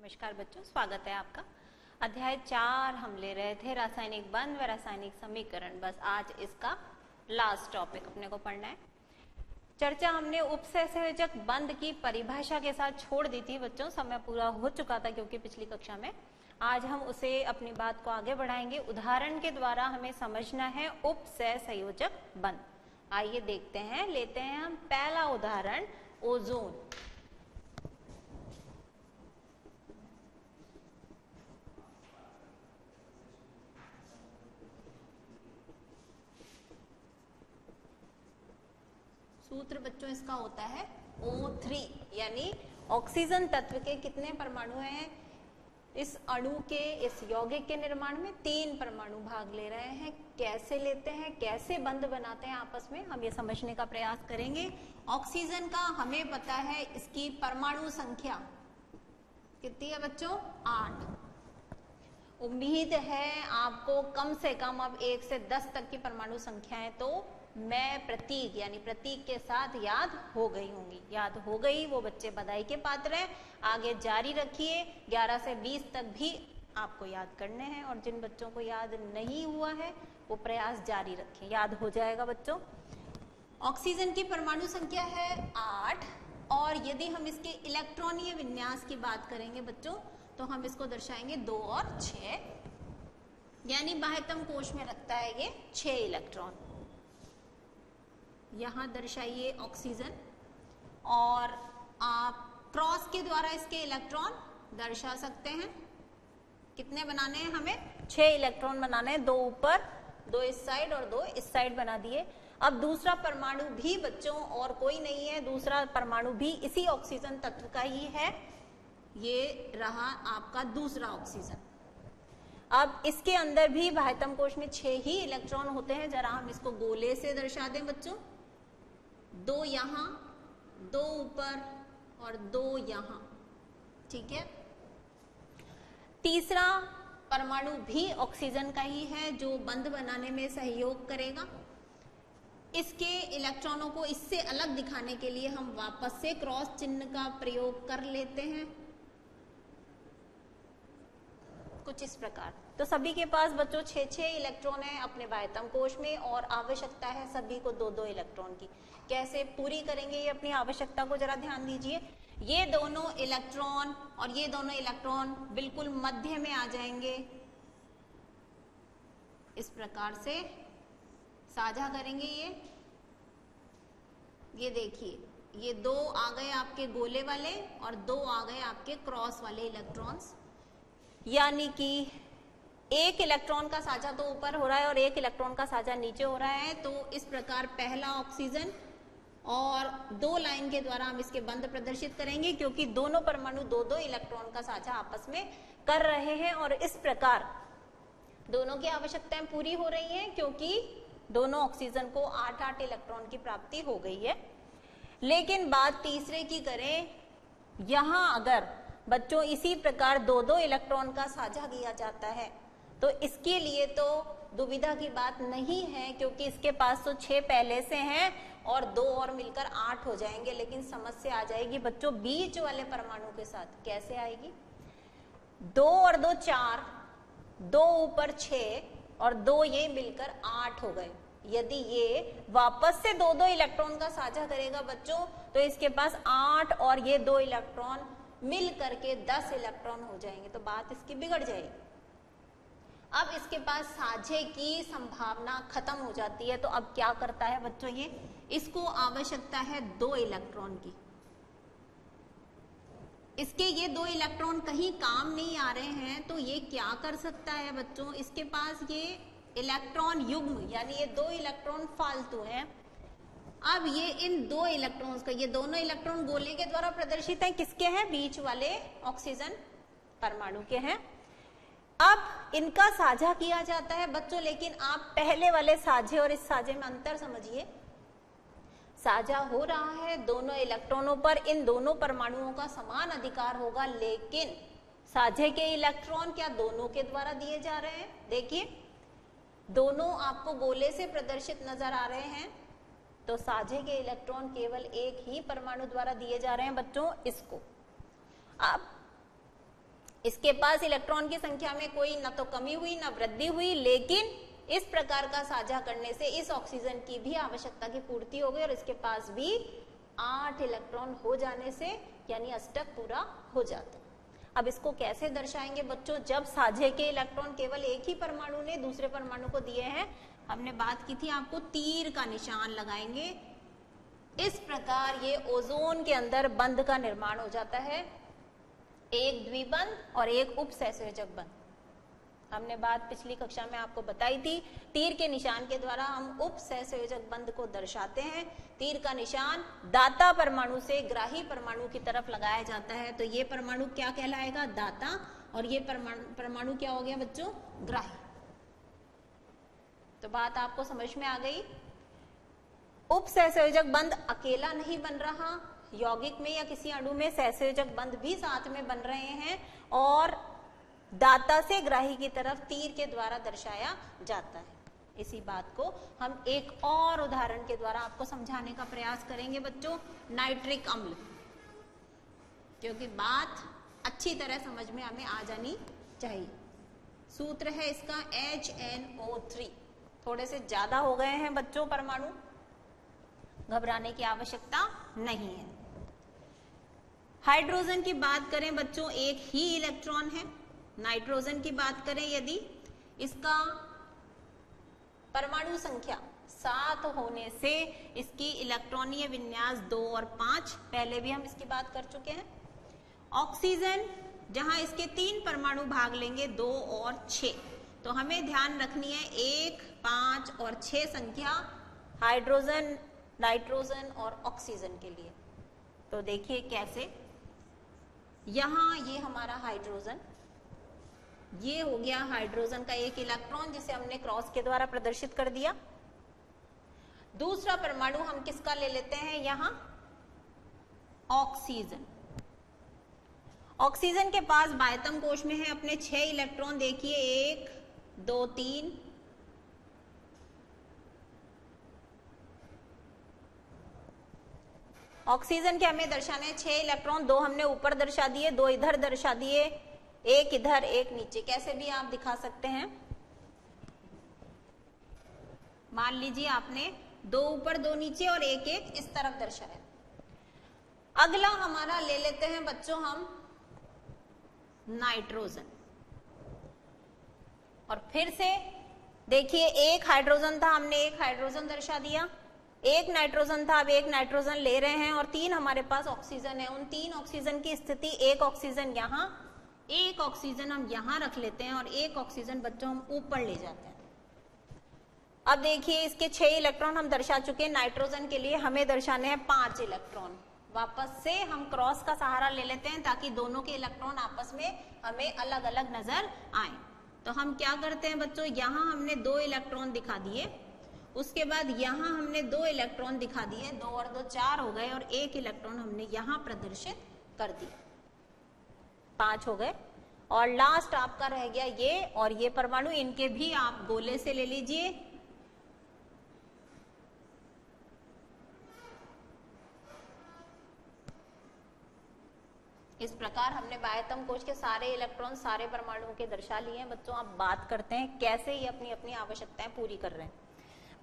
नमस्कार बच्चों, स्वागत है आपका। अध्याय 4 हम ले रहे थे रासायनिक बंध व रासायनिक समीकरण। बस आज इसका लास्ट टॉपिक अपने को पढ़ना है। चर्चा हमने उपसहसंयोजक बंध की परिभाषा के साथ छोड़ दी थी बच्चों, समय पूरा हो चुका था क्योंकि पिछली कक्षा में। आज हम उसे अपनी बात को आगे बढ़ाएंगे। उदाहरण के द्वारा हमें समझना है उपसहसंयोजक बंध। आइए देखते हैं, लेते हैं हम पहला उदाहरण, ओजोन। सूत्र बच्चों इसका होता है O3, यानी ऑक्सीजन तत्व के कितने परमाणु हैं इस अणु के, इस यौगिक के निर्माण में? 3 परमाणु भाग ले रहे हैं। कैसे लेते हैं, कैसे बंध बनाते हैं आपस में, हम ये समझने का प्रयास करेंगे। ऑक्सीजन का हमें पता है, इसकी परमाणु संख्या कितनी है बच्चों? 8। उम्मीद है आपको कम से कम अब 1 से 10 तक की परमाणु संख्याएं तो मैं प्रतीक यानी प्रतीक के साथ याद हो गई होंगी। याद हो गई वो बच्चे बधाई के पात्र हैं। आगे जारी रखिए, 11 से 20 तक भी आपको याद करने हैं, और जिन बच्चों को याद नहीं हुआ है वो प्रयास जारी रखें, याद हो जाएगा बच्चों। ऑक्सीजन की परमाणु संख्या है 8, और यदि हम इसके इलेक्ट्रॉनीय विन्यास की बात करेंगे बच्चों तो हम इसको दर्शाएंगे 2 और 6, यानी बाह्यतम कोश में रखता है ये 6 इलेक्ट्रॉन। यहां दर्शाइए ऑक्सीजन, और आप क्रॉस के द्वारा इसके इलेक्ट्रॉन दर्शा सकते हैं। कितने बनाने हैं हमें? 6 इलेक्ट्रॉन बनाने हैं, 2 ऊपर, 2 इस साइड और 2 इस साइड बना दिए। अब दूसरा परमाणु भी बच्चों और कोई नहीं है, दूसरा परमाणु भी इसी ऑक्सीजन तत्व का ही है। ये रहा आपका दूसरा ऑक्सीजन। अब इसके अंदर भी बाह्यतम कोश में 6 ही इलेक्ट्रॉन होते हैं। जरा हम इसको गोले से दर्शा दें बच्चों। 2 यहां, 2 ऊपर और 2 यहां, ठीक है। तीसरा परमाणु भी ऑक्सीजन का ही है जो बंध बनाने में सहयोग करेगा। इसके इलेक्ट्रॉनों को इससे अलग दिखाने के लिए हम वापस से क्रॉस चिन्ह का प्रयोग कर लेते हैं, कुछ इस प्रकार। तो सभी के पास बच्चों 6-6 इलेक्ट्रॉन है अपने बाह्यतम कोश में, और आवश्यकता है सभी को 2-2 इलेक्ट्रॉन की। कैसे पूरी करेंगे ये अपनी आवश्यकता को, जरा ध्यान दीजिए। ये दोनों इलेक्ट्रॉन और ये दोनों इलेक्ट्रॉन बिल्कुल मध्य में आ जाएंगे, इस प्रकार से साझा करेंगे। ये देखिए, ये 2 आ गए आपके गोले वाले और 2 आ गए आपके क्रॉस वाले इलेक्ट्रॉन्स, यानी कि 1 इलेक्ट्रॉन का साझा तो ऊपर हो रहा है और 1 इलेक्ट्रॉन का साझा नीचे हो रहा है। तो इस प्रकार पहला ऑक्सीजन, और 2 लाइन के द्वारा हम इसके बंध प्रदर्शित करेंगे, क्योंकि दोनों परमाणु 2-2 इलेक्ट्रॉन का साझा आपस में कर रहे हैं, और इस प्रकार दोनों की आवश्यकताएं पूरी हो रही हैं, क्योंकि दोनों ऑक्सीजन को 8-8 इलेक्ट्रॉन की प्राप्ति हो गई है। लेकिन बात तीसरे की करें, यहां अगर बच्चों इसी प्रकार 2-2 इलेक्ट्रॉन का साझा किया जाता है तो इसके लिए तो दुविधा की बात नहीं है, क्योंकि इसके पास तो 6 पहले से हैं और 2 और मिलकर 8 हो जाएंगे। लेकिन समस्या आ जाएगी बच्चों बीच वाले परमाणु के साथ। कैसे आएगी? 2 और 2 4, 2 ऊपर 6 और 2 ये मिलकर 8 हो गए। यदि ये वापस से 2-2 इलेक्ट्रॉन का साझा करेगा बच्चों तो इसके पास 8 और ये 2 इलेक्ट्रॉन मिल करके 10 इलेक्ट्रॉन हो जाएंगे, तो बात इसकी बिगड़ जाएगी। अब इसके पास साझे की संभावना खत्म हो जाती है। तो अब क्या करता है बच्चों ये? इसको आवश्यकता है 2 इलेक्ट्रॉन की। इसके ये 2 इलेक्ट्रॉन कहीं काम नहीं आ रहे हैं, तो ये क्या कर सकता है बच्चों? इसके पास ये इलेक्ट्रॉन युग्म, यानी ये 2 इलेक्ट्रॉन फालतू हैं। अब ये इन 2 इलेक्ट्रॉन्स का, ये दोनों इलेक्ट्रॉन गोले के द्वारा प्रदर्शित हैं, किसके हैं? बीच वाले ऑक्सीजन परमाणु के हैं। अब इनका साझा किया जाता है बच्चों, लेकिन आप पहले वाले साझे और इस साझे में अंतर समझिए। साझा हो रहा है दोनों इलेक्ट्रॉनों पर, इन दोनों परमाणुओं का समान अधिकार होगा, लेकिन साझे के इलेक्ट्रॉन क्या दोनों के द्वारा दिए जा रहे हैं? देखिए, दोनों आपको गोले से प्रदर्शित नजर आ रहे हैं, तो साझे के इलेक्ट्रॉन केवल एक ही परमाणु द्वारा दिए जा रहे हैं बच्चों, इसको। अब इसके पास इलेक्ट्रॉन की संख्या में कोई न तो कमी हुई न वृद्धि हुई, लेकिन इस प्रकार का साझा करने से इस ऑक्सीजन की भी आवश्यकता की पूर्ति हो गई और इसके पास भी 8 इलेक्ट्रॉन हो जाने से यानी अष्टक पूरा हो जाता। अब इसको कैसे दर्शाएंगे बच्चों? जब साझे के इलेक्ट्रॉन केवल एक ही परमाणु ने दूसरे परमाणु को दिए हैं, हमने बात की थी आपको तीर का निशान लगाएंगे। इस प्रकार ये ओजोन के अंदर बंध का निर्माण हो जाता है, एक द्विबंध और एक उपसहसंयोजक बंध। हमने बात पिछली कक्षा में आपको बताई थी, तीर के निशान के द्वारा हम उपसहसंयोजक बंध को दर्शाते हैं। तीर का निशान दाता परमाणु से ग्राही परमाणु की तरफ लगाया जाता है, तो ये परमाणु क्या कहलाएगा? दाता, और ये परमाणु क्या हो गया बच्चों? ग्राही। तो बात आपको समझ में आ गई। उपसहसंयोजक बंध अकेला नहीं बन रहा, यौगिक में या किसी अणु में सहसंयोजक बंध भी साथ में बन रहे हैं और दाता से ग्राही की तरफ तीर के द्वारा दर्शाया जाता है। इसी बात को हम एक और उदाहरण के द्वारा आपको समझाने का प्रयास करेंगे बच्चों, नाइट्रिक अम्ल, क्योंकि बात अच्छी तरह समझ में हमें आ जानी चाहिए। सूत्र है इसका HNO3। थोड़े से ज्यादा हो गए हैं बच्चों परमाणु, घबराने की आवश्यकता नहीं है। हाइड्रोजन की बात करें बच्चों, एक ही इलेक्ट्रॉन है। नाइट्रोजन की बात करें यदि, इसका परमाणु संख्या 7 होने से इसकी इलेक्ट्रॉनीय विन्यास 2 और 5, पहले भी हम इसकी बात कर चुके हैं। ऑक्सीजन जहां इसके 3 परमाणु भाग लेंगे 2 और 6, तो हमें ध्यान रखनी है 1, 5 और 6 संख्या हाइड्रोजन, नाइट्रोजन और ऑक्सीजन के लिए। तो देखिए कैसे, यहां ये हमारा हाइड्रोजन, ये हो गया हाइड्रोजन का एक इलेक्ट्रॉन जिसे हमने क्रॉस के द्वारा प्रदर्शित कर दिया। दूसरा परमाणु हम किसका ले लेते हैं यहां? ऑक्सीजन। ऑक्सीजन के पास बाह्यतम कोश में है अपने 6 इलेक्ट्रॉन, देखिए 1, 2, 3, ऑक्सीजन के हमें दर्शाने 6 इलेक्ट्रॉन, 2 हमने ऊपर दर्शा दिए, 2 इधर दर्शा दिए, 1 इधर 1 नीचे, कैसे भी आप दिखा सकते हैं। मान लीजिए आपने 2 ऊपर 2 नीचे और 1 1 इस तरफ दर्शाया। अगला हमारा ले लेते हैं बच्चों हम नाइट्रोजन, और फिर से देखिए 1 हाइड्रोजन था, हमने 1 हाइड्रोजन दर्शा दिया, 1 नाइट्रोजन था, अब 1 नाइट्रोजन ले रहे हैं और 3 हमारे पास ऑक्सीजन है। उन 3 ऑक्सीजन की स्थिति, 1 ऑक्सीजन यहां, 1 ऑक्सीजन हम यहां रख लेते हैं और 1 ऑक्सीजन बच्चों हम ऊपर ले जाते हैं। अब देखिए इसके 6 इलेक्ट्रॉन हम दर्शा चुके हैं, नाइट्रोजन के लिए हमें दर्शाने हैं 5 इलेक्ट्रॉन। वापस से हम क्रॉस का सहारा ले लेते हैं ताकि दोनों के इलेक्ट्रॉन आपस में हमें अलग अलग नजर आए। तो हम क्या करते हैं बच्चों, यहां हमने 2 इलेक्ट्रॉन दिखा दिए, उसके बाद यहां हमने 2 इलेक्ट्रॉन दिखा दिए, 2 और 2 4 हो गए, और 1 इलेक्ट्रॉन हमने यहां प्रदर्शित कर दिया, 5 हो गए। और लास्ट आपका रह गया ये और ये परमाणु, इनके भी आप गोले से ले लीजिए। इस प्रकार हमने बाह्यतम कोश के सारे इलेक्ट्रॉन सारे परमाणुओं के दर्शा लिए हैं बच्चों। अब बात करते हैं कैसे ये अपनी अपनी आवश्यकताएं पूरी कर रहे हैं।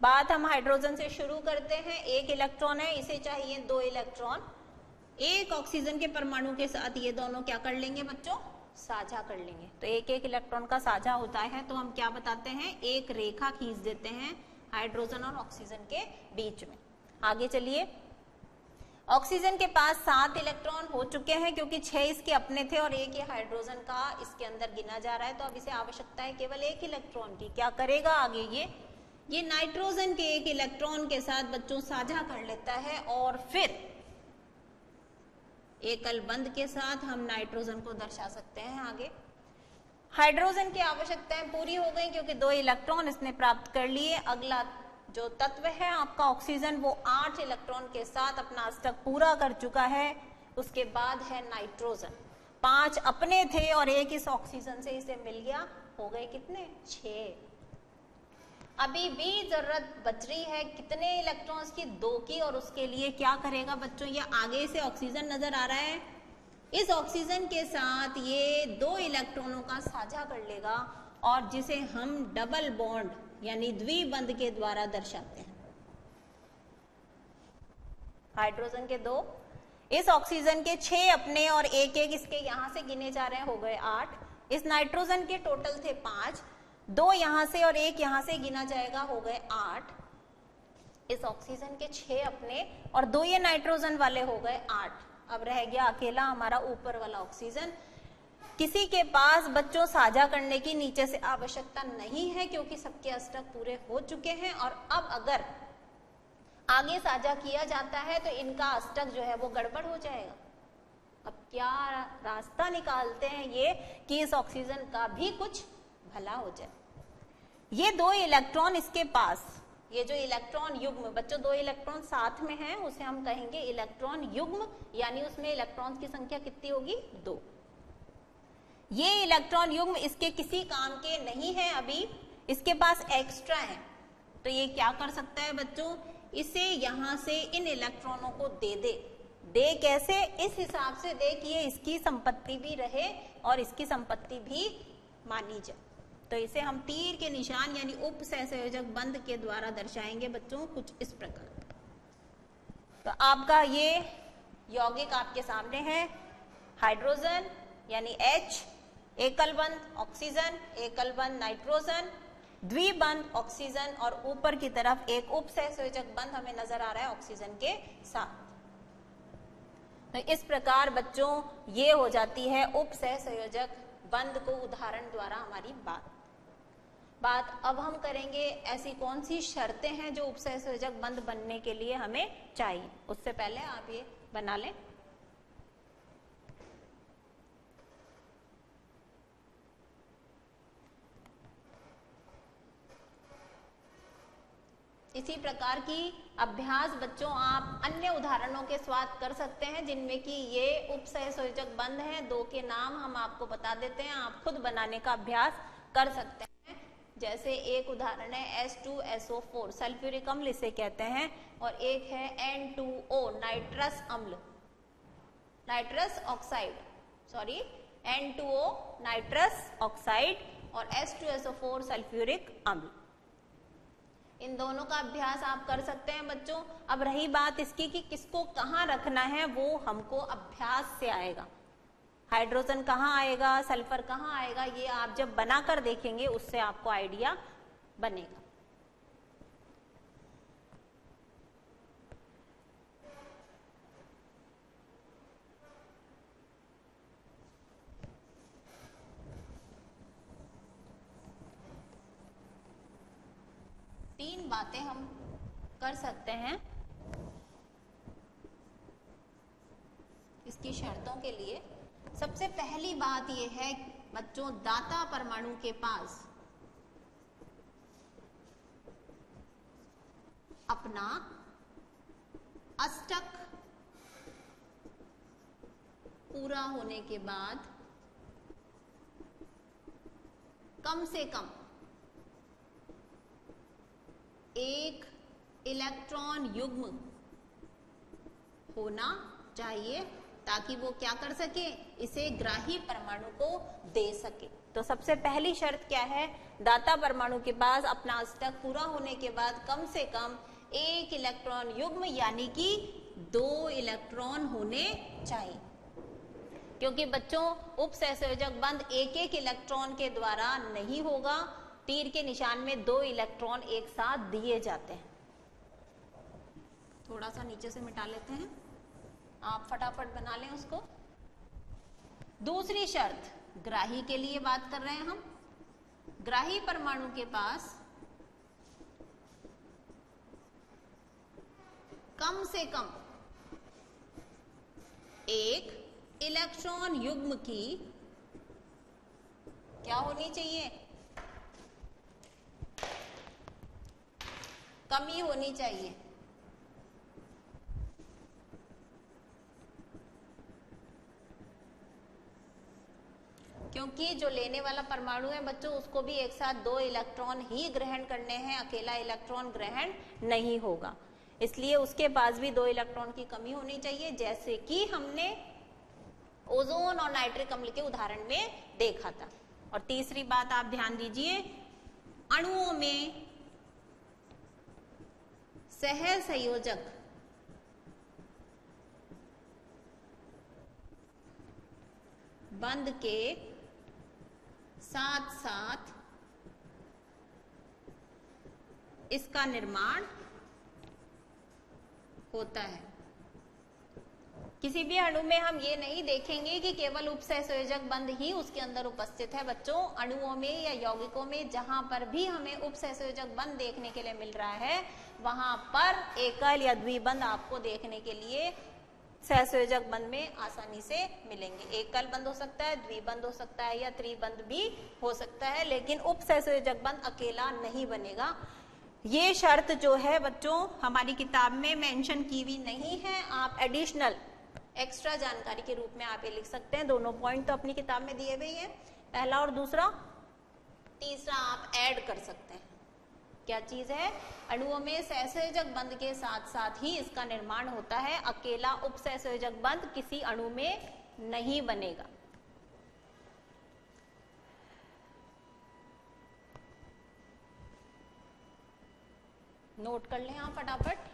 बात हम हाइड्रोजन से शुरू करते हैं। 1 इलेक्ट्रॉन है, इसे चाहिए 2 इलेक्ट्रॉन। 1 ऑक्सीजन के परमाणु के साथ ये दोनों क्या कर लेंगे बच्चों, साझा कर लेंगे। तो 1 इलेक्ट्रॉन का साझा होता है, तो हम क्या बताते हैं, एक रेखा खींच देते हैं हाइड्रोजन और ऑक्सीजन के बीच में। आगे चलिए, ऑक्सीजन के पास 7 इलेक्ट्रॉन हो चुके हैं क्योंकि 6 इसके अपने थे और 1 ये हाइड्रोजन का इसके अंदर गिना जा रहा है। तो अब इसे आवश्यकता है केवल 1 इलेक्ट्रॉन की। क्या करेगा आगे, ये नाइट्रोजन के 1 इलेक्ट्रॉन के साथ बच्चों साझा कर लेता है और फिर एकल बंध के साथ हम नाइट्रोजन को दर्शा सकते हैं। आगे हाइड्रोजन की आवश्यकताएं पूरी हो गई क्योंकि 2 इलेक्ट्रॉन इसने प्राप्त कर लिए। अगला जो तत्व है आपका ऑक्सीजन, वो 8 इलेक्ट्रॉन के साथ अपना अष्टक पूरा कर चुका है। उसके बाद है नाइट्रोजन, 5 अपने थे और 1 इस ऑक्सीजन से इसे मिल गया, हो गए कितने, 6। अभी भी जरूरत बच रही है कितने इलेक्ट्रॉन्स की, 2 की, और उसके लिए क्या करेगा बच्चों, ये आगे से ऑक्सीजन नजर आ रहा है, इस ऑक्सीजन के साथ ये 2 इलेक्ट्रॉनों का साझा कर लेगा और जिसे हम डबल बॉन्ड यानी द्विबंध के द्वारा दर्शाते हैं। हाइड्रोजन के 2, इस ऑक्सीजन के 6 अपने और एक एक इसके यहां से गिने जा रहे हैं, हो गए 8। इस नाइट्रोजन के टोटल थे 5, 2 यहां से और एक यहां से गिना जाएगा, हो गए 8। इस ऑक्सीजन के 6 अपने और 2 ये नाइट्रोजन वाले, हो गए 8। अब रह गया अकेला हमारा ऊपर वाला ऑक्सीजन। किसी के पास बच्चों साझा करने की नीचे से आवश्यकता नहीं है क्योंकि सबके अष्टक पूरे हो चुके हैं। और अब अगर आगे साझा किया जाता है तो इनका अष्टक जो है वो गड़बड़ हो जाएगा। अब क्या रास्ता निकालते हैं ये कि इस ऑक्सीजन का भी कुछ भला हो जाए। ये 2 इलेक्ट्रॉन इसके पास, ये जो इलेक्ट्रॉन युग्म, बच्चों 2 इलेक्ट्रॉन साथ में हैं, उसे हम कहेंगे इलेक्ट्रॉन युग्म, यानी उसमें इलेक्ट्रॉन्स की संख्या कितनी होगी, 2। ये इलेक्ट्रॉन युग्म इसके किसी काम के नहीं है, अभी इसके पास एक्स्ट्रा है, तो ये क्या कर सकता है बच्चों, इसे यहां से इन इलेक्ट्रॉनों को दे कैसे, इस हिसाब से दे कि ये इसकी संपत्ति भी रहे और इसकी संपत्ति भी मानी जाए। तो इसे हम तीर के निशान यानी उपसहसंयोजक बंध के द्वारा दर्शाएंगे बच्चों, कुछ इस प्रकार। तो आपका ये यौगिक आपके सामने है, हाइड्रोजन यानी H, एकल बंध ऑक्सीजन, एकल बंध नाइट्रोजन, द्विबंध ऑक्सीजन और ऊपर की तरफ एक उपसहसंयोजक बंध हमें नजर आ रहा है ऑक्सीजन के साथ। तो इस प्रकार बच्चों ये हो जाती है उपसहसंयोजक बंध को उदाहरण द्वारा हमारी बात। अब हम करेंगे ऐसी कौन सी शर्तें हैं जो उपसहसंयोजक बंध बनने के लिए हमें चाहिए। उससे पहले आप ये बना लें। इसी प्रकार की अभ्यास बच्चों आप अन्य उदाहरणों के साथ कर सकते हैं जिनमें कि ये उपसहसंयोजक बंध हैं। 2 के नाम हम आपको बता देते हैं, आप खुद बनाने का अभ्यास कर सकते हैं। जैसे एक उदाहरण है H2SO4 सल्फ्यूरिक अम्ल इसे कहते हैं, और एक है N2O नाइट्रस अम्ल, nitrous oxide, sorry N2O nitrous oxide और H2SO4 सल्फ्यूरिक अम्ल। इन दोनों का अभ्यास आप कर सकते हैं बच्चों। अब रही बात इसकी कि किसको कहाँ रखना है, वो हमको अभ्यास से आएगा। हाइड्रोजन कहाँ आएगा, सल्फर कहाँ आएगा, ये आप जब बनाकर देखेंगे उससे आपको आइडिया बनेगा। तीन बातें हम कर सकते हैं इसकी शर्तों के लिए। सबसे पहली बात यह है बच्चों, दाता परमाणु के पास अपना अष्टक पूरा होने के बाद कम से कम एक इलेक्ट्रॉन युग्म होना चाहिए ताकि वो क्या कर सके, इसे ग्राही परमाणु को दे सके। तो सबसे पहली शर्त क्या है, दाता परमाणु के पास अपना अष्टक पूरा होने के बाद कम से कम एक इलेक्ट्रॉन युग्म यानी कि 2 इलेक्ट्रॉन होने चाहिए। क्योंकि बच्चों उपसहसंयोजक बंध एक एक इलेक्ट्रॉन के द्वारा नहीं होगा, तीर के निशान में 2 इलेक्ट्रॉन एक साथ दिए जाते हैं। थोड़ा सा नीचे से मिटा लेते हैं, आप फटाफट बना लें उसको। दूसरी शर्त, ग्राही के लिए बात कर रहे हैं हम। ग्राही परमाणु के पास कम से कम एक इलेक्ट्रॉन युग्म की क्या होनी चाहिए, कमी होनी चाहिए। क्योंकि जो लेने वाला परमाणु है बच्चों उसको भी एक साथ 2 इलेक्ट्रॉन ही ग्रहण करने हैं, अकेला इलेक्ट्रॉन ग्रहण नहीं होगा, इसलिए उसके पास भी 2 इलेक्ट्रॉन की कमी होनी चाहिए। जैसे कि हमने ओजोन और नाइट्रिक अम्ल के उदाहरण में देखा था। और तीसरी बात आप ध्यान दीजिए, अणुओं में सहसंयोजक बंध के साथ साथ इसका निर्माण होता है। किसी भी अणु में हम ये नहीं देखेंगे कि केवल उपसहसंयोजक बंध ही उसके अंदर उपस्थित है। बच्चों, अणुओं में या यौगिकों में जहां पर भी हमें उपसहसंयोजक बंध देखने के लिए मिल रहा है, वहां पर एकल या द्विबंध आपको देखने के लिए सहसंयोजक बंध में आसानी से मिलेंगे। एकल बंध हो सकता है, द्विबंध हो सकता है या त्रिबंध भी हो सकता है, लेकिन उपसहसंयोजक बंध अकेला नहीं बनेगा। ये शर्त जो है बच्चों हमारी किताब में मेंशन की हुई नहीं है, आप एडिशनल एक्स्ट्रा जानकारी के रूप में आप ये लिख सकते हैं। दोनों पॉइंट तो अपनी किताब में दिए हुए हैं, पहला और दूसरा। तीसरा आप ऐड कर सकते हैं। क्या चीज है? अणुओं में सहसंयोजक बंध के साथ साथ ही इसका निर्माण होता है। अकेला उपसहसंयोजक बंध किसी अणु में नहीं बनेगा। नोट कर लें आप फटाफट।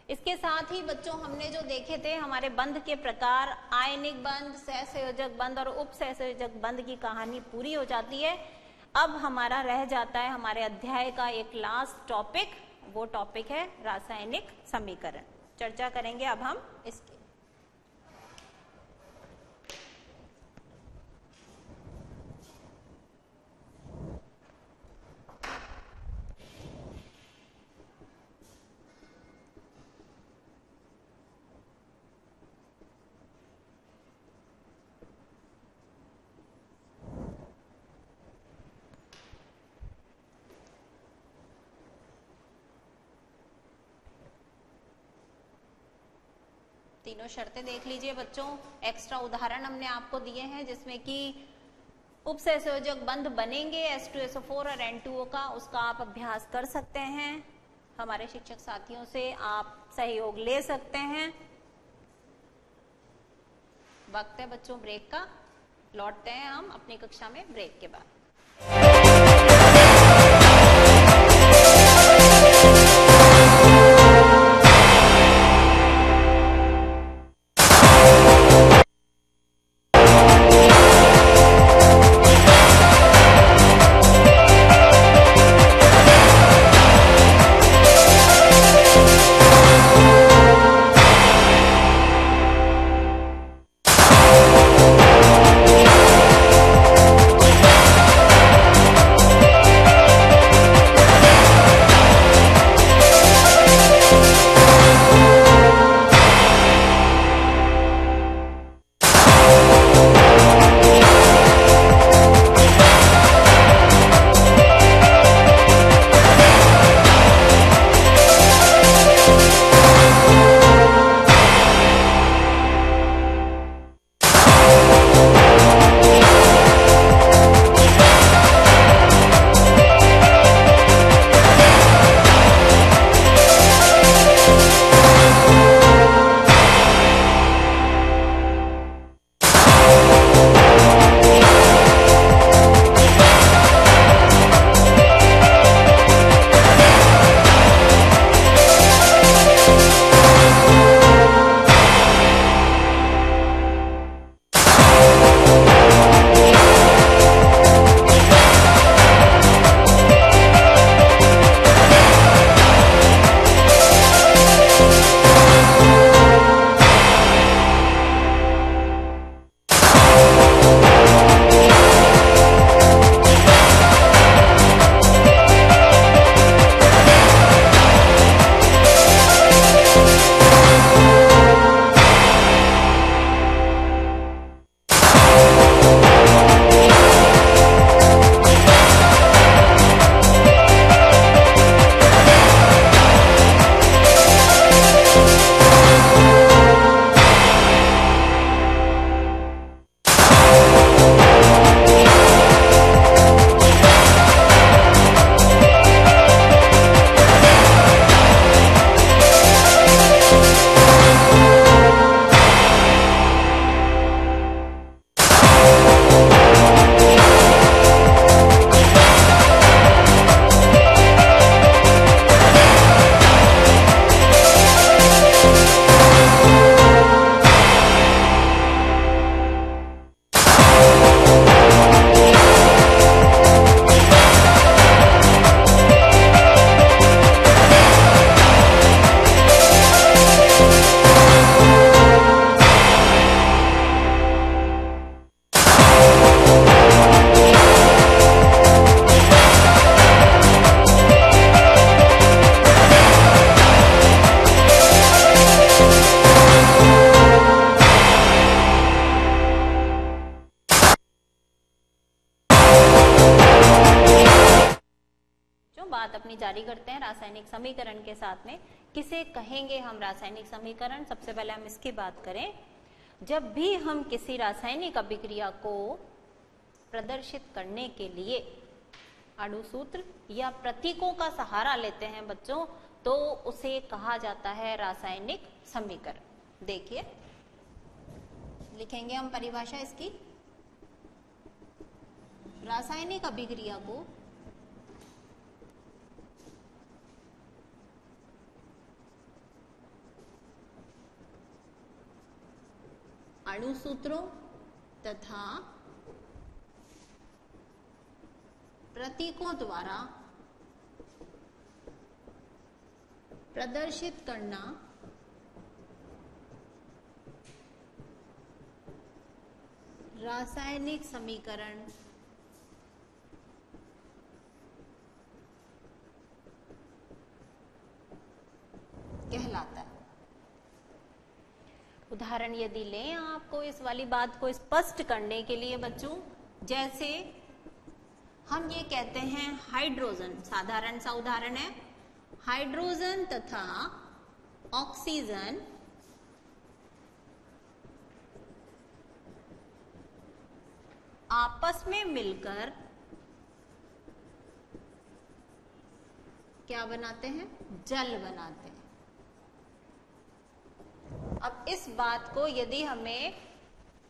इसके साथ ही बच्चों हमने जो देखे थे हमारे बंध के प्रकार, आयनिक बंध, सहसंयोजक बंध और उपसहसंयोजक बंध की कहानी पूरी हो जाती है। अब हमारा रह जाता है हमारे अध्याय का एक लास्ट टॉपिक, वो टॉपिक है रासायनिक समीकरण। चर्चा करेंगे अब हम इसके। तीनों शर्तें देख लीजिए बच्चों। एक्स्ट्रा उदाहरण हमने आपको दिए हैं जिसमें कि उपसहसंयोजक बंध बनेंगे H2SO4 और N2O का, उसका आप अभ्यास कर सकते हैं। हमारे शिक्षक साथियों से आप सहयोग ले सकते हैं। वक्त है बच्चों ब्रेक का, लौटते हैं हम अपनी कक्षा में ब्रेक के बाद। बात अपनी जारी करते हैं रासायनिक समीकरण के साथ में। किसे कहेंगे हम रासायनिक समीकरण? सबसे पहले हम इसकी बात करें। जब भी हम किसी रासायनिक अभिक्रिया को प्रदर्शित करने के लिए अणु सूत्र या प्रतीकों का सहारा लेते हैं बच्चों, तो उसे कहा जाता है रासायनिक समीकरण। देखिए, लिखेंगे हम परिभाषा इसकी। रासायनिक अभिक्रिया को अणु सूत्रों तथा प्रतीकों द्वारा प्रदर्शित करना रासायनिक समीकरण कहलाता है। उदाहरण यदि लें आपको इस वाली बात को स्पष्ट करने के लिए बच्चों, जैसे हम ये कहते हैं हाइड्रोजन, साधारण सा उदाहरण है, हाइड्रोजन तथा ऑक्सीजन आपस में मिलकर क्या बनाते हैं? जल बनाते हैं। अब इस बात को यदि हमें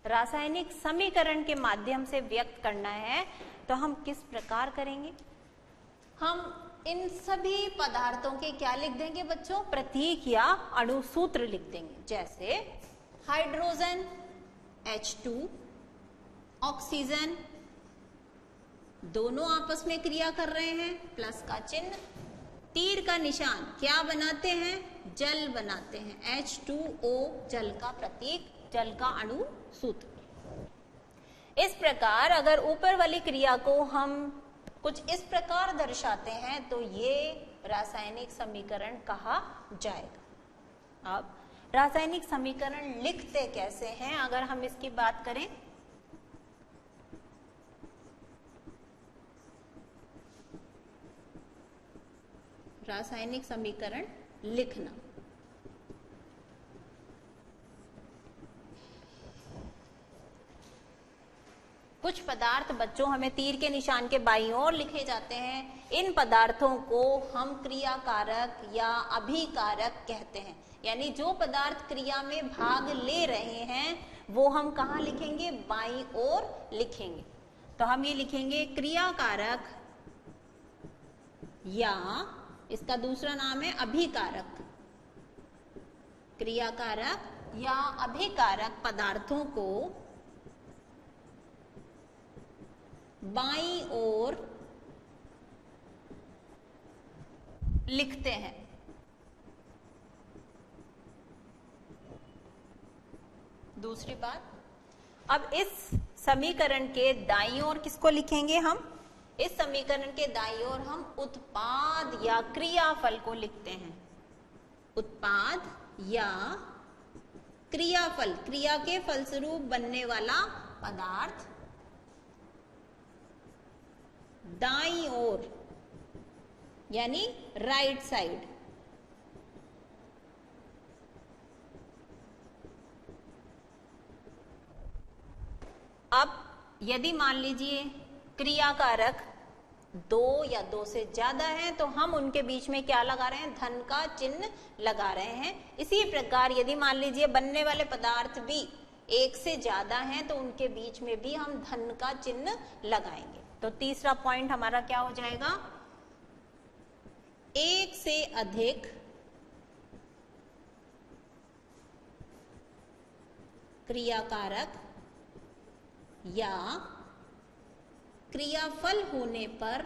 रासायनिक समीकरण के माध्यम से व्यक्त करना है तो हम किस प्रकार करेंगे? हम इन सभी पदार्थों के क्या लिख देंगे बच्चों? प्रतीक या अणु सूत्र लिख देंगे। जैसे हाइड्रोजन H2, ऑक्सीजन, दोनों आपस में क्रिया कर रहे हैं, प्लस का चिन्ह, तीर का निशान, क्या बनाते हैं? जल बनाते हैं। H2O जल का प्रतीक, जल का अणु सूत्र। इस प्रकार अगर ऊपर वाली क्रिया को हम कुछ इस प्रकार दर्शाते हैं तो ये रासायनिक समीकरण कहा जाएगा। अब रासायनिक समीकरण लिखते कैसे हैं अगर हम इसकी बात करें? रासायनिक समीकरण लिखना, कुछ पदार्थ बच्चों हमें तीर के निशान के बाईं ओर लिखे जाते हैं। इन पदार्थों को हम क्रियाकारक या अभिकारक कहते हैं। यानी जो पदार्थ क्रिया में भाग ले रहे हैं वो हम कहाँ लिखेंगे? बाईं ओर लिखेंगे। तो हम ये लिखेंगे क्रियाकारक या इसका दूसरा नाम है अभिकारक। क्रियाकारक या अभिकारक पदार्थों को बाईं ओर लिखते हैं। दूसरी बात, अब इस समीकरण के दाईं ओर किसको लिखेंगे हम? इस समीकरण के दाईं ओर हम उत्पाद या क्रियाफल को लिखते हैं। उत्पाद या क्रियाफल, क्रिया के फलस्वरूप बनने वाला पदार्थ दाईं ओर यानी राइट साइड। अब यदि मान लीजिए क्रियाकारक दो या दो से ज्यादा है तो हम उनके बीच में क्या लगा रहे हैं? धन का चिन्ह लगा रहे हैं। इसी प्रकार यदि मान लीजिए बनने वाले पदार्थ भी एक से ज्यादा हैं तो उनके बीच में भी हम धन का चिन्ह लगाएंगे। तो तीसरा पॉइंट हमारा क्या हो जाएगा? एक से अधिक क्रियाकारक या क्रियाफल होने पर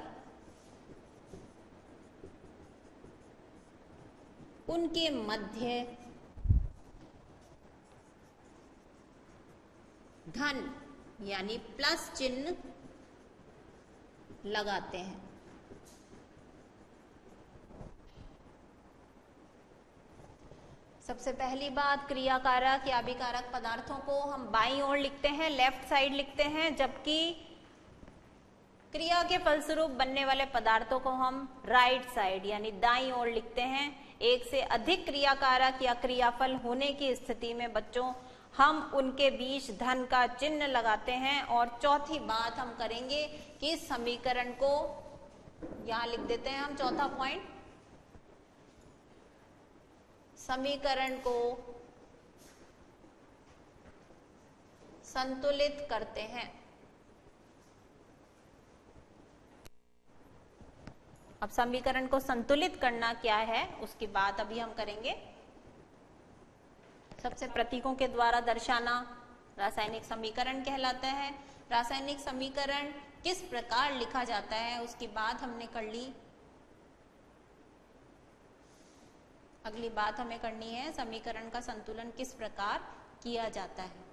उनके मध्य धन यानी प्लस चिन्ह लगाते हैं। सबसे पहली बात, क्रियाकारक या अभिकारक पदार्थों को हम बाईं ओर लिखते हैं, लेफ्ट साइड लिखते हैं, जबकि क्रिया के फलस्वरूप बनने वाले पदार्थों को हम राइट साइड यानी दाईं ओर लिखते हैं। एक से अधिक क्रियाकारक या क्रियाफल होने की स्थिति में बच्चों हम उनके बीच धन का चिन्ह लगाते हैं। और चौथी बात हम करेंगे कि समीकरण को यहां लिख देते हैं हम, चौथा पॉइंट, समीकरण को संतुलित करते हैं। अब समीकरण को संतुलित करना क्या है उसकी बात अभी हम करेंगे। सबसे प्रतीकों के द्वारा दर्शाना रासायनिक समीकरण कहलाता है। रासायनिक समीकरण किस प्रकार लिखा जाता है उसकी बात हमने कर ली। अगली बात हमें करनी है समीकरण का संतुलन किस प्रकार किया जाता है।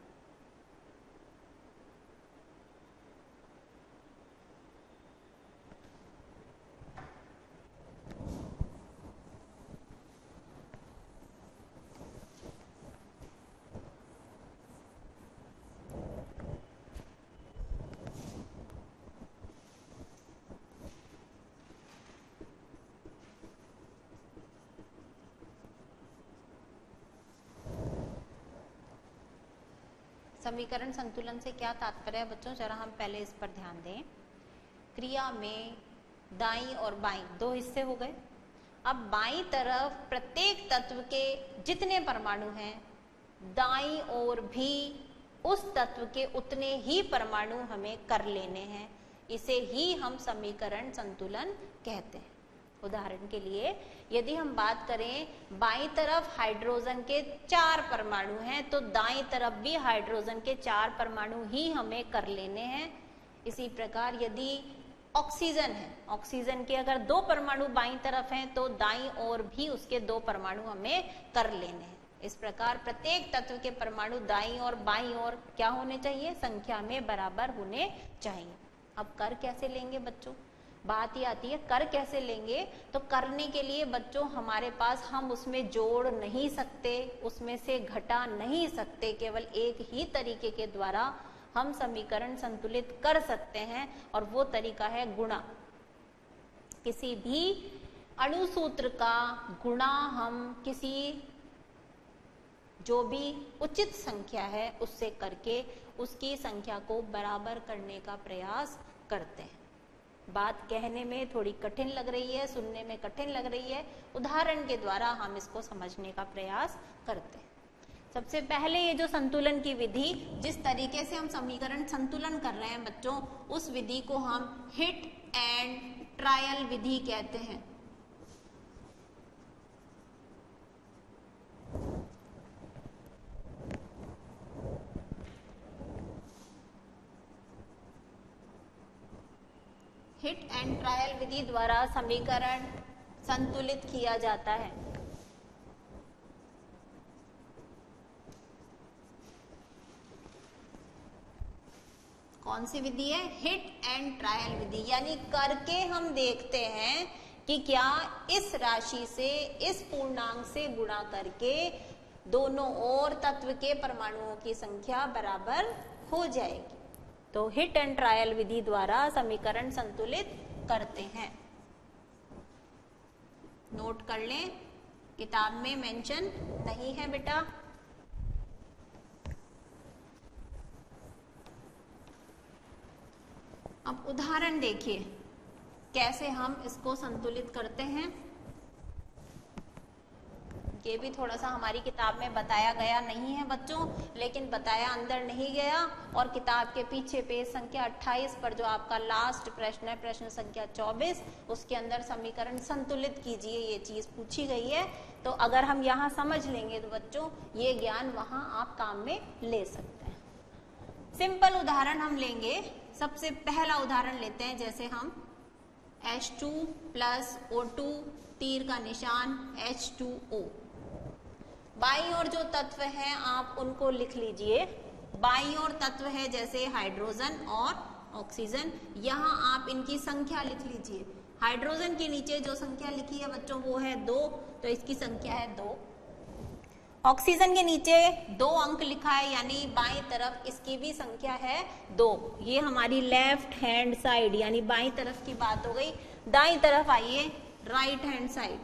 समीकरण संतुलन से क्या तात्पर्य है बच्चों, जरा हम पहले इस पर ध्यान दें। क्रिया में दाईं और बाईं दो हिस्से हो गए। अब बाईं तरफ प्रत्येक तत्व के जितने परमाणु हैं दाईं ओर भी उस तत्व के उतने ही परमाणु हमें कर लेने हैं। इसे ही हम समीकरण संतुलन कहते हैं। उदाहरण के लिए यदि हम बात करें बाईं तरफ हाइड्रोजन के 4 परमाणु हैं तो दाईं तरफ भी हाइड्रोजन के 4 परमाणु ही हमें कर लेने हैं। इसी प्रकार यदि ऑक्सीजन है, ऑक्सीजन के अगर 2 परमाणु बाईं तरफ हैं तो दाईं ओर भी उसके 2 परमाणु हमें कर लेने हैं। इस प्रकार प्रत्येक तत्व के परमाणु दाईं और बाईं ओर क्या होने चाहिए, संख्या में बराबर होने चाहिए। अब कर कैसे लेंगे बच्चों, बात ही आती है कर कैसे लेंगे। तो करने के लिए बच्चों हमारे पास हम उसमें जोड़ नहीं सकते, उसमें से घटा नहीं सकते। केवल एक ही तरीके के द्वारा हम समीकरण संतुलित कर सकते हैं और वो तरीका है गुणा। किसी भी अणुसूत्र का गुणा हम किसी जो भी उचित संख्या है उससे करके उसकी संख्या को बराबर करने का प्रयास करते हैं। बात कहने में थोड़ी कठिन लग रही है, सुनने में कठिन लग रही है, उदाहरण के द्वारा हम इसको समझने का प्रयास करते हैं। सबसे पहले ये जो संतुलन की विधि, जिस तरीके से हम समीकरण संतुलन कर रहे हैं बच्चों, उस विधि को हम हिट एंड ट्रायल विधि कहते हैं। हिट एंड ट्रायल विधि द्वारा समीकरण संतुलित किया जाता है। कौन सी विधि है, हिट एंड ट्रायल विधि। यानी करके हम देखते हैं कि क्या इस राशि से, इस पूर्णांक से गुणा करके दोनों ओर तत्व के परमाणुओं की संख्या बराबर हो जाएगी। तो हिट एंड ट्रायल विधि द्वारा समीकरण संतुलित करते हैं। नोट कर लें, किताब में मेंशन नहीं है बेटा। अब उदाहरण देखिए कैसे हम इसको संतुलित करते हैं। ये भी थोड़ा सा हमारी किताब में बताया गया नहीं है बच्चों, लेकिन बताया अंदर नहीं गया। और किताब के पीछे पेज संख्या 28 पर जो आपका लास्ट प्रश्न है, प्रश्न संख्या 24, उसके अंदर समीकरण संतुलित कीजिए ये चीज पूछी गई है। तो अगर हम यहाँ समझ लेंगे तो बच्चों ये ज्ञान वहां आप काम में ले सकते हैं। सिंपल उदाहरण हम लेंगे। सबसे पहला उदाहरण लेते हैं, जैसे हम H2 प्लस O2, तीर का निशान H2O। बाईं ओर जो तत्व है आप उनको लिख लीजिए। बाईं ओर तत्व है जैसे हाइड्रोजन और ऑक्सीजन, यहाँ आप इनकी संख्या लिख लीजिए। हाइड्रोजन के नीचे जो संख्या लिखी है बच्चों वो है 2, तो इसकी संख्या है 2। ऑक्सीजन के नीचे 2 अंक लिखा है, यानी बाईं तरफ इसकी भी संख्या है 2। ये हमारी लेफ्ट हैंड साइड यानी बाईं तरफ की बात हो गई। दाईं तरफ आइए, राइट हैंड साइड।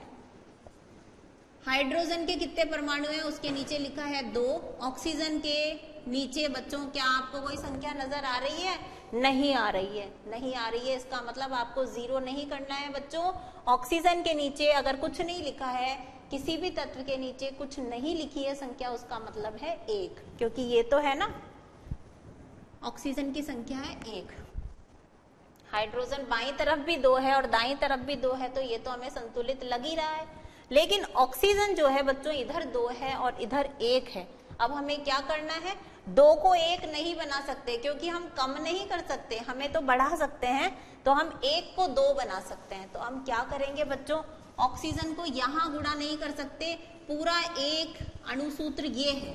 हाइड्रोजन के कितने परमाणु हैं उसके नीचे लिखा है 2। ऑक्सीजन के नीचे बच्चों क्या आपको कोई संख्या नजर आ रही है? नहीं आ रही है, नहीं आ रही है। इसका मतलब आपको 0 नहीं करना है बच्चों। ऑक्सीजन के नीचे अगर कुछ नहीं लिखा है, किसी भी तत्व के नीचे कुछ नहीं लिखी है संख्या, उसका मतलब है 1, क्योंकि ये तो है ना, ऑक्सीजन की संख्या है 1। हाइड्रोजन बाईं तरफ भी 2 है और दाईं तरफ भी 2 है, तो ये तो हमें संतुलित लग ही रहा है। लेकिन ऑक्सीजन जो है बच्चों इधर 2 है और इधर 1 है। अब हमें क्या करना है? 2 को 1 नहीं बना सकते, क्योंकि हम कम नहीं कर सकते, हमें तो बढ़ा सकते हैं। तो हम 1 को 2 बना सकते हैं। तो हम क्या करेंगे बच्चों? ऑक्सीजन को यहां गुणा नहीं कर सकते, पूरा एक अणुसूत्र ये है,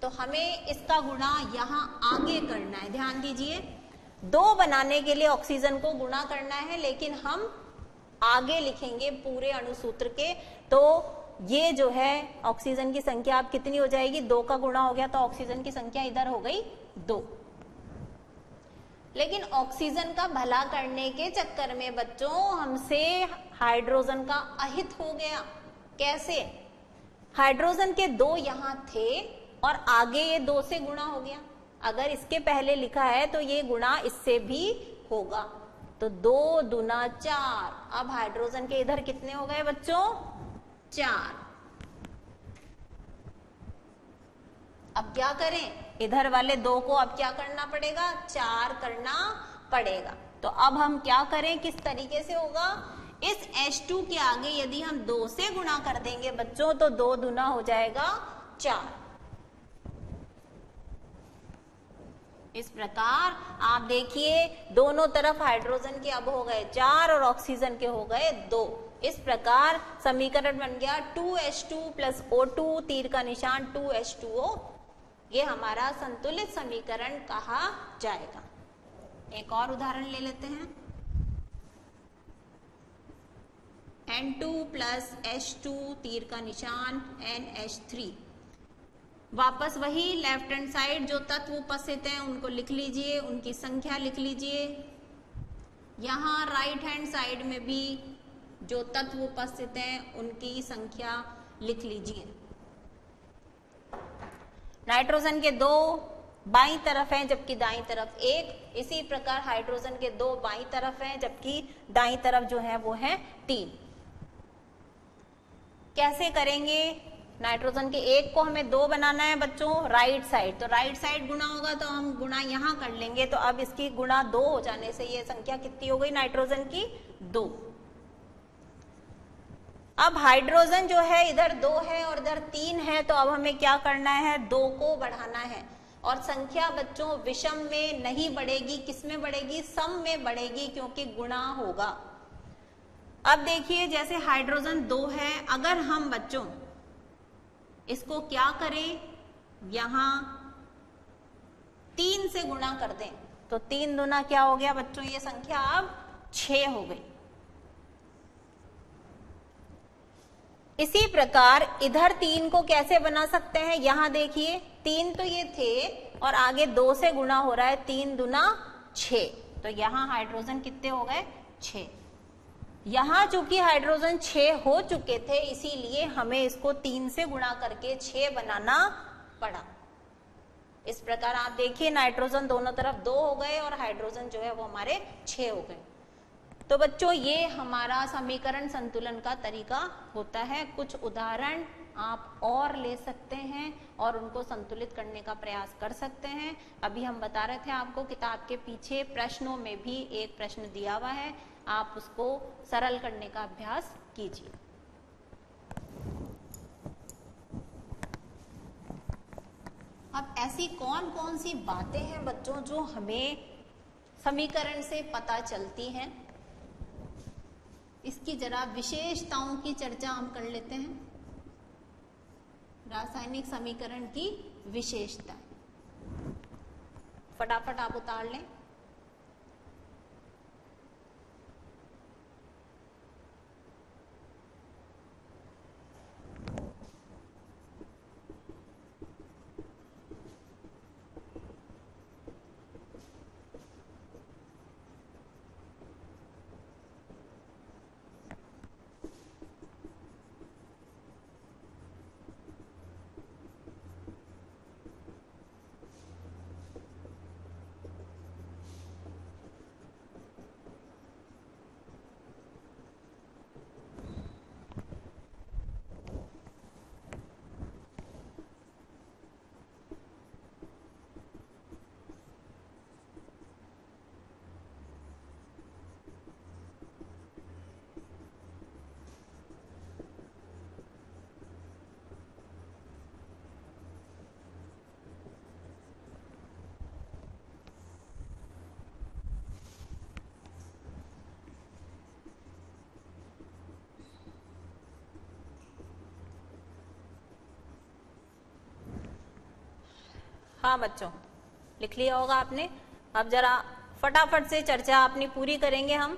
तो हमें इसका गुणा यहां आगे करना है। ध्यान दीजिए, 2 बनाने के लिए ऑक्सीजन को गुणा करना है, लेकिन हम आगे लिखेंगे पूरे अणुसूत्र के। तो ये जो है ऑक्सीजन की संख्या अब कितनी हो जाएगी? 2 का गुणा हो गया तो ऑक्सीजन की संख्या इधर हो गई 2। लेकिन ऑक्सीजन का भला करने के चक्कर में बच्चों हमसे हाइड्रोजन का अहित हो गया। कैसे? हाइड्रोजन के 2 यहां थे और आगे ये 2 से गुणा हो गया। अगर इसके पहले लिखा है तो ये गुणा इससे भी होगा, तो 2 दूना 4। अब हाइड्रोजन के इधर कितने हो गए बच्चों? 4। अब क्या करें? इधर वाले 2 को अब क्या करना पड़ेगा? 4 करना पड़ेगा। तो अब हम क्या करें, किस तरीके से होगा? इस H2 के आगे यदि हम 2 से गुणा कर देंगे बच्चों, तो 2 दूना हो जाएगा 4। इस प्रकार आप देखिए दोनों तरफ हाइड्रोजन के अब हो गए 4 और ऑक्सीजन के हो गए 2। इस प्रकार समीकरण बन गया 2H2 प्लस O2, तीर का निशान 2H2O। ये हमारा संतुलित समीकरण कहा जाएगा। एक और उदाहरण ले लेते हैं। N2 प्लस H2, तीर का निशान NH3। वापस वही लेफ्ट हैंड साइड, जो तत्व उपस्थित हैं उनको लिख लीजिए, उनकी संख्या लिख लीजिए। यहां राइट हैंड साइड में भी जो तत्व उपस्थित हैं उनकी संख्या लिख लीजिए। नाइट्रोजन के 2 बाईं तरफ हैं जबकि दाईं तरफ 1। इसी प्रकार हाइड्रोजन के 2 बाईं तरफ हैं जबकि दाईं तरफ जो है वो है 3। कैसे करेंगे? नाइट्रोजन के 1 को हमें 2 बनाना है बच्चों, राइट साइड। तो राइट साइड गुणा होगा तो हम गुणा यहां कर लेंगे। तो अब इसकी गुणा 2 हो जाने से ये संख्या कितनी हो गई नाइट्रोजन की? 2। अब हाइड्रोजन जो है इधर 2 है और इधर 3 है, तो अब हमें क्या करना है? 2 को बढ़ाना है। और संख्या बच्चों विषम में नहीं बढ़ेगी, किस में बढ़ेगी? सम में बढ़ेगी, क्योंकि गुणा होगा। अब देखिए जैसे हाइड्रोजन 2 है, अगर हम बच्चों इसको क्या करें, यहां 3 से गुणा कर दें, तो 3 दूना क्या हो गया बच्चों? ये संख्या अब 6 हो गई। इसी प्रकार इधर 3 को कैसे बना सकते हैं? यहां देखिए 3 तो ये थे और आगे 2 से गुणा हो रहा है, 3 दूना 6। तो यहां हाइड्रोजन कितने हो गए? 6। यहां चूंकि हाइड्रोजन 6 हो चुके थे, इसीलिए हमें इसको 3 से गुणा करके 6 बनाना पड़ा। इस प्रकार आप देखिए नाइट्रोजन दोनों तरफ 2 हो गए और हाइड्रोजन जो है वो हमारे 6 हो गए। तो बच्चों ये हमारा समीकरण संतुलन का तरीका होता है। कुछ उदाहरण आप और ले सकते हैं और उनको संतुलित करने का प्रयास कर सकते हैं। अभी हम बता रहे थे आपको, किताब के पीछे प्रश्नों में भी एक प्रश्न दिया हुआ है, आप उसको सरल करने का अभ्यास कीजिए। अब ऐसी कौन कौन सी बातें हैं बच्चों जो हमें समीकरण से पता चलती हैं, इसकी जरा विशेषताओं की चर्चा हम कर लेते हैं। रासायनिक समीकरण की विशेषता फटाफट आप उतार लें। हाँ बच्चों, लिख लिया होगा आपने। अब जरा फटाफट से चर्चा अपनी पूरी करेंगे हम।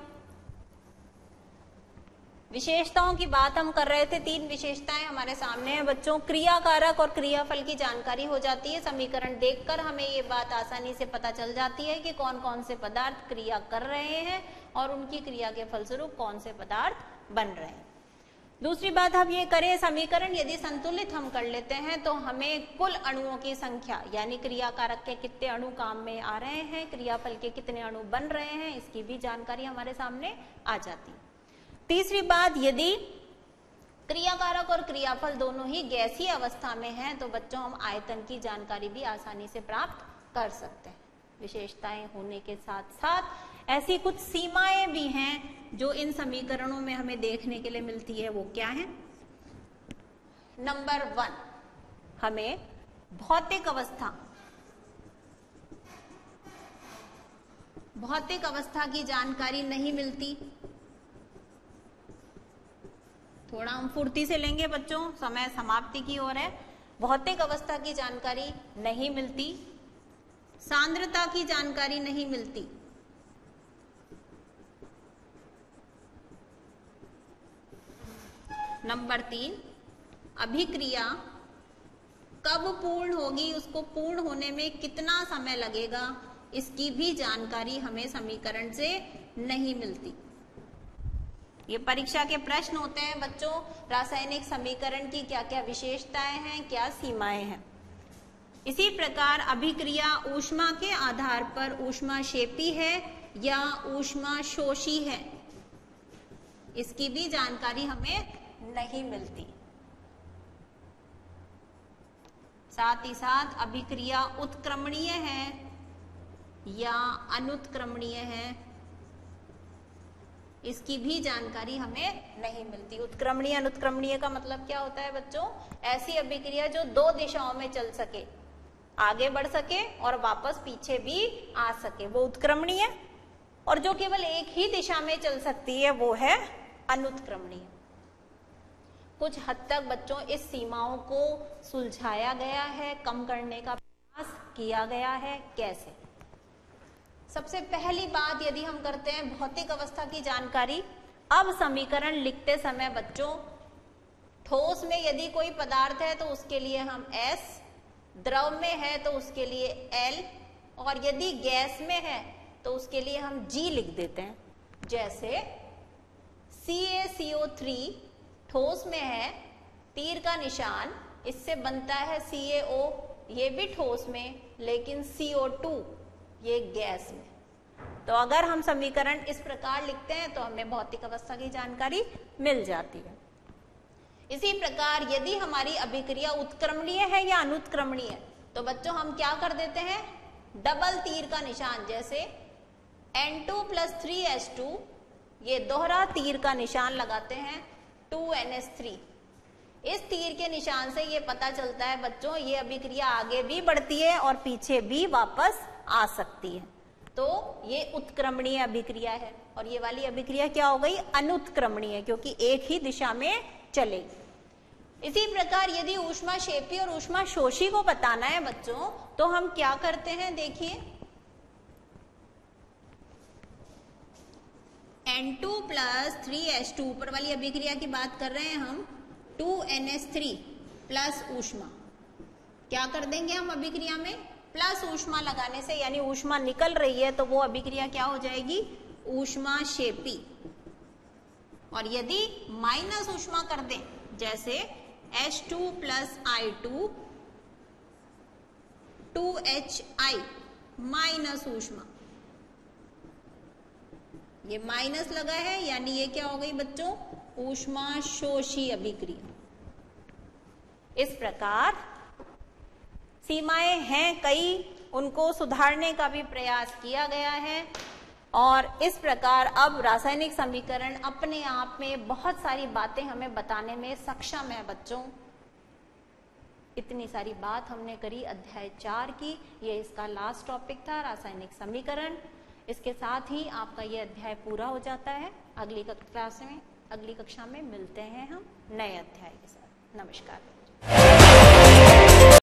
विशेषताओं की बात हम कर रहे थे, 3 विशेषताएं हमारे सामने हैं बच्चों। क्रिया कारक और क्रियाफल की जानकारी हो जाती है। समीकरण देखकर हमें ये बात आसानी से पता चल जाती है कि कौन कौन से पदार्थ क्रिया कर रहे हैं और उनकी क्रिया के फलस्वरूप कौन से पदार्थ बन रहे हैं। दूसरी बात हम ये करें, समीकरण यदि संतुलित हम कर लेते हैं तो हमें कुल अणुओं की संख्या, यानी क्रिया कारक के कितने अणु काम में आ रहे हैं, क्रियाफल के कितने अणु बन रहे हैं, इसकी भी जानकारी हमारे सामने आ जाती है। तीसरी बात, यदि क्रियाकारक और क्रियाफल दोनों ही गैसीय अवस्था में हैं तो बच्चों हम आयतन की जानकारी भी आसानी से प्राप्त कर सकते हैं। विशेषताएं होने के साथ साथ ऐसी कुछ सीमाएं भी हैं जो इन समीकरणों में हमें देखने के लिए मिलती है। वो क्या है? नंबर 1, हमें भौतिक अवस्था की जानकारी नहीं मिलती। थोड़ा हम फुर्ती से लेंगे बच्चों, समय समाप्ति की ओर है। भौतिक अवस्था की जानकारी नहीं मिलती, सांद्रता की जानकारी नहीं मिलती, नंबर 3, अभिक्रिया कब पूर्ण होगी, उसको पूर्ण होने में कितना समय लगेगा, इसकी भी जानकारी हमें समीकरण से नहीं मिलती। ये परीक्षा के प्रश्न होते हैं बच्चों, रासायनिक समीकरण की क्या क्या विशेषताएं हैं, क्या सीमाएं हैं। इसी प्रकार अभिक्रिया ऊष्मा के आधार पर ऊष्माक्षेपी है या ऊष्माशोषी है, इसकी भी जानकारी हमें नहीं मिलती। साथ ही साथ अभिक्रिया उत्क्रमणीय है या अनुत्क्रमणीय है, इसकी भी जानकारी हमें नहीं मिलती। उत्क्रमणीय अनुत्क्रमणीय का मतलब क्या होता है बच्चों? ऐसी अभिक्रिया जो 2 दिशाओं में चल सके, आगे बढ़ सके और वापस पीछे भी आ सके, वो उत्क्रमणीय। और जो केवल एक ही दिशा में चल सकती है वो है अनुत्क्रमणीय। कुछ हद तक बच्चों इस सीमाओं को सुलझाया गया है, कम करने का प्रयास किया गया है। कैसे? सबसे पहली बात यदि हम करते हैं भौतिक अवस्था की जानकारी। अब समीकरण लिखते समय बच्चों, ठोस में यदि कोई पदार्थ है तो उसके लिए हम S, द्रव में है तो उसके लिए L, और यदि गैस में है तो उसके लिए हम G लिख देते हैं। जैसे CaCO3 ठोस में है, तीर का निशान, इससे बनता है CaO, ये भी ठोस में, लेकिन CO2 ये गैस में। तो अगर हम समीकरण इस प्रकार लिखते हैं तो हमें भौतिक अवस्था की जानकारी मिल जाती है। इसी प्रकार यदि हमारी अभिक्रिया उत्क्रमणीय है या अनुत्क्रमणीय है तो बच्चों हम क्या कर देते हैं, डबल तीर का निशान, जैसे N2 + 3H2, ये दोहरा तीर का निशान लगाते हैं 2NH3। इस तीर के निशान से ये पता चलता है बच्चों ये अभिक्रिया आगे भी बढ़ती है और पीछे भी वापस आ सकती है, तो ये उत्क्रमणीय अभिक्रिया है। और ये वाली अभिक्रिया क्या हो गई? अनुत्क्रमणीय, क्योंकि एक ही दिशा में चलेगी। इसी प्रकार यदि ऊष्माक्षेपी और ऊष्माशोषी को बताना है बच्चों तो हम क्या करते हैं, देखिए N2 + 3H2, ऊपर वाली अभिक्रिया की बात कर रहे हैं हम, 2NH3 प्लस ऊष्मा। क्या कर देंगे हम अभिक्रिया में? प्लस ऊष्मा लगाने से, यानी ऊष्मा निकल रही है तो वो अभिक्रिया क्या हो जाएगी? ऊष्माक्षेपी। और यदि माइनस ऊष्मा कर दें, जैसे H2 + I2 2HI माइनस ऊष्मा, ये माइनस लगा है यानी ये क्या हो गई बच्चों? ऊष्माशोषी अभिक्रिया। इस प्रकार सीमाएं हैं कई, उनको सुधारने का भी प्रयास किया गया है। और इस प्रकार अब रासायनिक समीकरण अपने आप में बहुत सारी बातें हमें बताने में सक्षम है बच्चों। इतनी सारी बात हमने करी अध्याय 4 की, ये इसका लास्ट टॉपिक था, रासायनिक समीकरण। इसके साथ ही आपका ये अध्याय पूरा हो जाता है। अगली कक्षा में मिलते हैं हम नए अध्याय के साथ। नमस्कार।